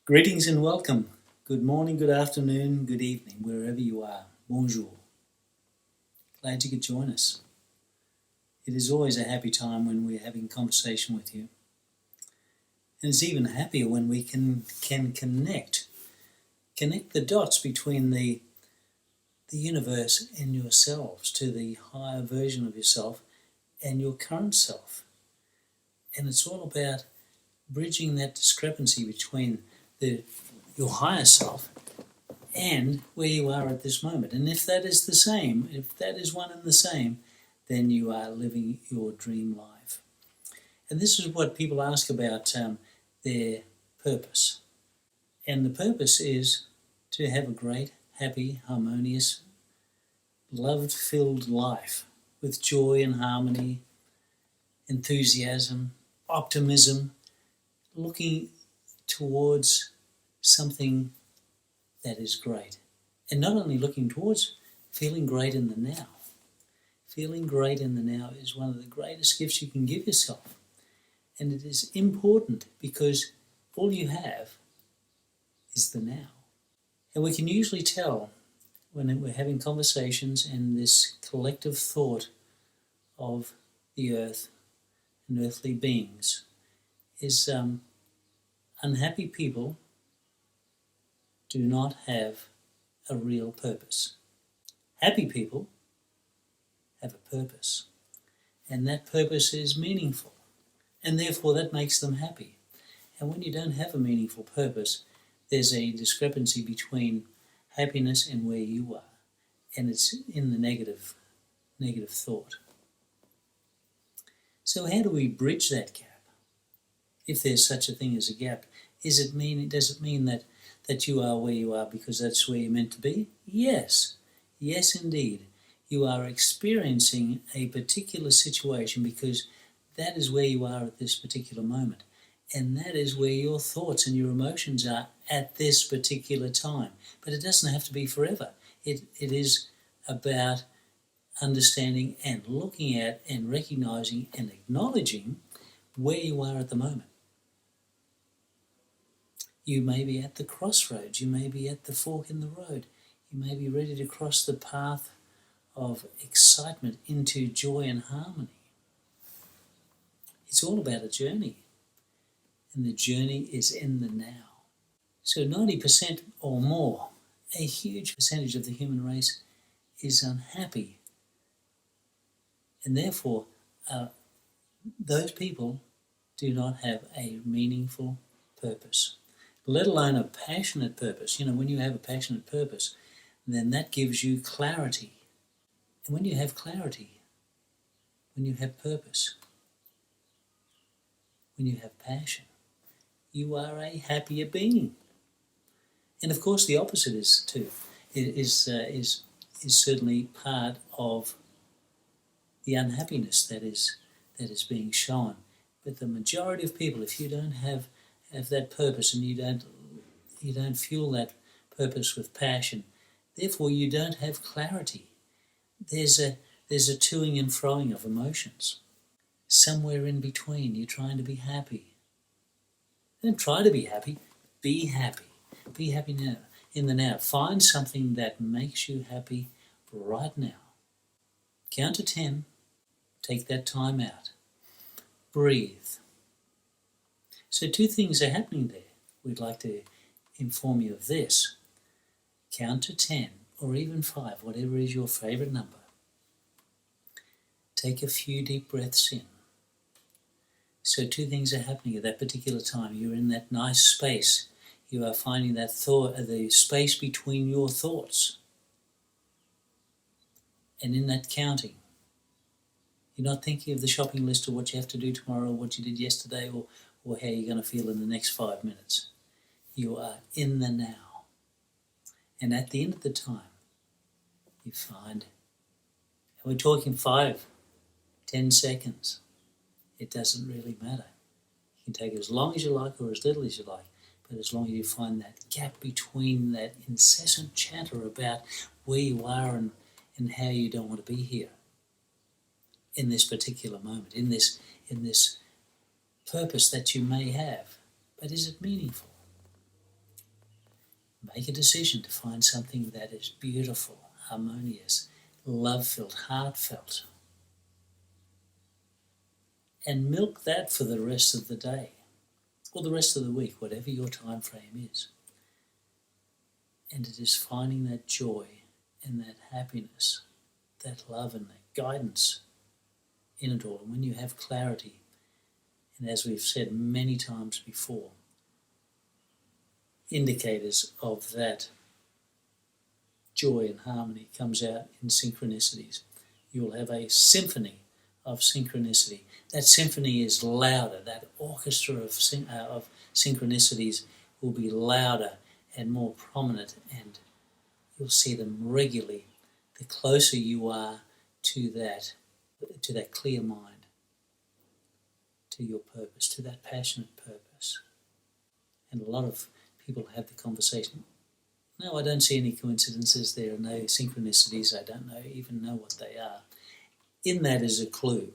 Greetings and welcome. Good morning, good afternoon, good evening, wherever you are. Bonjour. Glad you could join us. It is always a happy time when we're having conversation with you. And it's even happier when we can connect the dots between the universe and yourselves to the higher version of yourself and your current self. And it's all about bridging that discrepancy between your higher self and where you are at this moment. And if that is the same, if that is one and the same, then you are living your dream life. And this is what people ask about their purpose. And the purpose is to have a great, happy, harmonious, love-filled life with joy and harmony, enthusiasm, optimism, looking towards something that is great. And not only looking towards, feeling great in the now. Feeling great in the now is one of the greatest gifts you can give yourself. And it is important because all you have is the now. And we can usually tell when we're having conversations and this collective thought of the earth and earthly beings is unhappy people do not have a real purpose. Happy people have a purpose, and that purpose is meaningful, and therefore that makes them happy. And when you don't have a meaningful purpose, there's a discrepancy between happiness and where you are, and it's in the negative thought. So how do we bridge that gap? If there's such a thing as a gap, does it mean that you are where you are because that's where you're meant to be? Yes. Yes, indeed. You are experiencing a particular situation because that is where you are at this particular moment. And that is where your thoughts and your emotions are at this particular time. But it doesn't have to be forever. It is about understanding and looking at and recognizing and acknowledging where you are at the moment. You may be at the crossroads, you may be at the fork in the road, you may be ready to cross the path of excitement into joy and harmony. It's all about a journey, and the journey is in the now. So 90% or more, a huge percentage of the human race is unhappy, and therefore those people do not have a meaningful purpose, let alone a passionate purpose. You know, when you have a passionate purpose, then that gives you clarity. And when you have clarity, when you have purpose, when you have passion, you are a happier being. And of course, the opposite is too. It is certainly part of the unhappiness that is being shown. But the majority of people, if you don't have that purpose and you don't fuel that purpose with passion, therefore you don't have clarity. There's a toing and froing of emotions. Somewhere in between, you're trying to be happy. Don't try to be happy. Be happy. Be happy now, in the now. Find something that makes you happy right now. Count to 10. Take that time out. Breathe. So 2 things are happening there. We'd like to inform you of this. Count to 10 or even 5, whatever is your favourite number. Take a few deep breaths in. So 2 things are happening at that particular time. You're in that nice space. You are finding that thought, the space between your thoughts. And in that counting, you're not thinking of the shopping list or what you have to do tomorrow or what you did yesterday or how you're going to feel in the next 5 minutes. You are in the now. And at the end of the time, you find, and we're talking 5, 10 seconds. It doesn't really matter. You can take as long as you like or as little as you like, but as long as you find that gap between that incessant chatter about where you are and how you don't want to be here in this particular moment, in this purpose that you may have, but is it meaningful? Make a decision to find something that is beautiful, harmonious, love-filled, heartfelt, and milk that for the rest of the day or the rest of the week, whatever your time frame is. And it is finding that joy and that happiness, that love and that guidance in it all. And when you have clarity, and as we've said many times before, indicators of that joy and harmony comes out in synchronicities. You'll have a symphony of synchronicity. That symphony is louder. That orchestra of synchronicities will be louder and more prominent, and you'll see them regularly. The closer you are to that clear mind, to your purpose, to that passionate purpose. And a lot of people have the conversation, no, I don't see any coincidences, there are no synchronicities, I don't even know what they are. In that is a clue.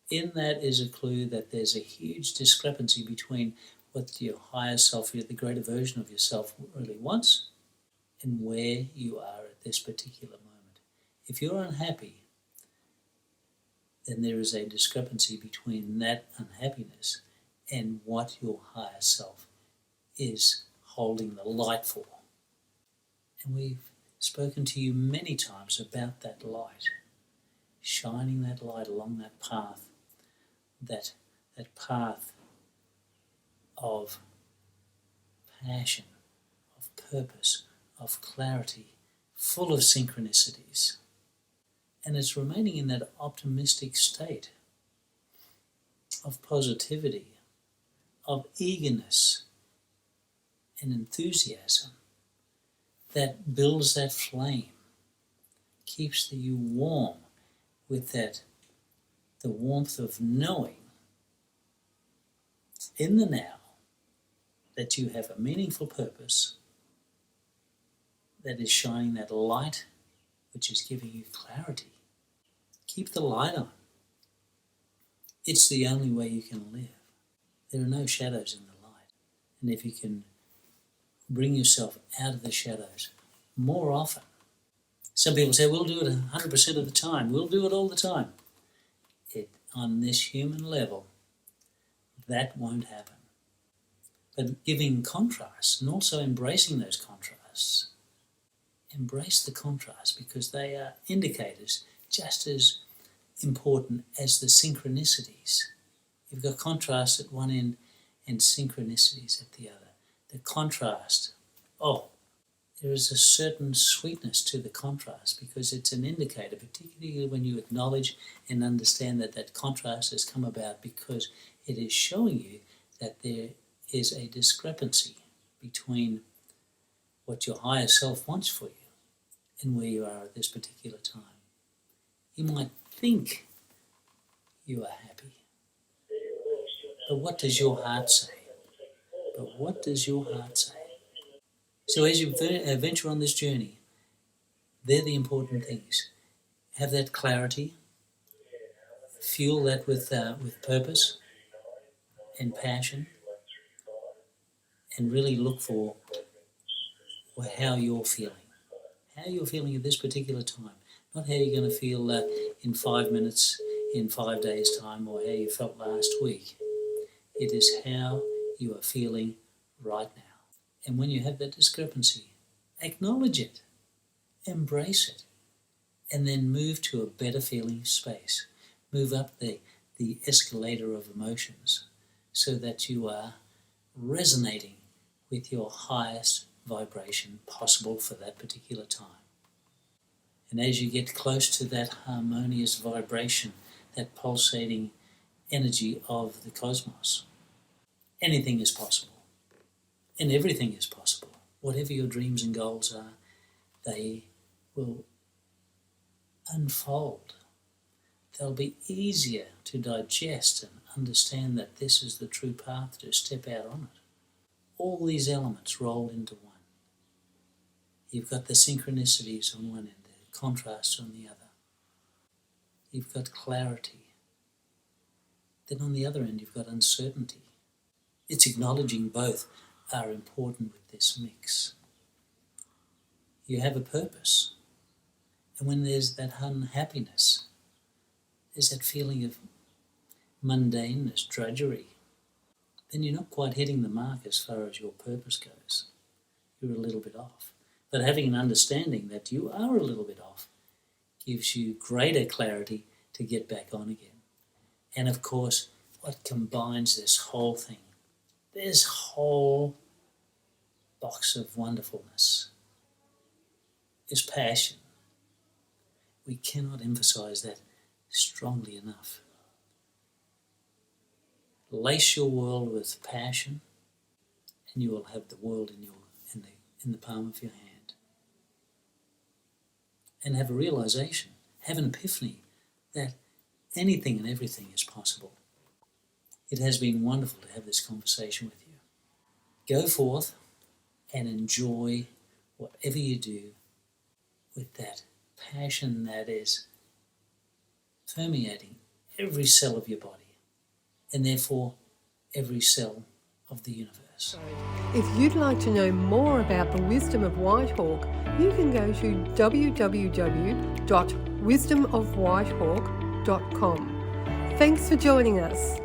In that is a clue that there's a huge discrepancy between what your higher self, the greater version of yourself really wants, and where you are at this particular moment. If you're unhappy, then there is a discrepancy between that unhappiness and what your higher self is holding the light for. And we've spoken to you many times about that light, shining that light along that path, that path of passion, of purpose, of clarity, full of synchronicities. And it's remaining in that optimistic state of positivity, of eagerness and enthusiasm that builds that flame, keeps you warm with the warmth of knowing in the now that you have a meaningful purpose that is shining that light which is giving you clarity. Keep the light on. It's the only way you can live. There are no shadows in the light. And if you can bring yourself out of the shadows more often. Some people say, we'll do it 100% of the time. We'll do it all the time. On this human level, that won't happen. But giving contrasts and also embracing those contrasts. Embrace the contrast because they are indicators just as important as the synchronicities. You've got contrast at one end and synchronicities at the other. The contrast, there is a certain sweetness to the contrast because it's an indicator, particularly when you acknowledge and understand that contrast has come about because it is showing you that there is a discrepancy between what your higher self wants for you and where you are at this particular time. You might think you are happy, but what does your heart say? But what does your heart say? So as you venture on this journey, they're the important things. Have that clarity, fuel that with purpose and passion, and really look for how you're feeling. How you're feeling at this particular time. Not how you're going to feel in 5 minutes, in 5 days' time, or how you felt last week. It is how you are feeling right now. And when you have that discrepancy, acknowledge it, embrace it, and then move to a better feeling space. Move up the escalator of emotions so that you are resonating with your highest vibration possible for that particular time. And as you get close to that harmonious vibration, that pulsating energy of the cosmos, anything is possible. And everything is possible. Whatever your dreams and goals are, they will unfold. They'll be easier to digest and understand that this is the true path to step out on it. All these elements roll into one. You've got the synchronicities on one end, the contrasts on the other. You've got clarity. Then on the other end, you've got uncertainty. It's acknowledging both are important with this mix. you have a purpose. And when there's that unhappiness, there's that feeling of mundaneness, drudgery, then you're not quite hitting the mark as far as your purpose goes. You're a little bit off. But having an understanding that you are a little bit off gives you greater clarity to get back on again. And of course, what combines this whole thing, this whole box of wonderfulness, is passion. We cannot emphasize that strongly enough. Lace your world with passion, and you will have the world in the palm of your hand. And have a realization, have an epiphany that anything and everything is possible. It has been wonderful to have this conversation with you. Go forth and enjoy whatever you do with that passion that is permeating every cell of your body, and therefore every cell of the universe. If you'd like to know more about the wisdom of Whitehawk, you can go to www.wisdomofwhitehawk.com. Thanks for joining us.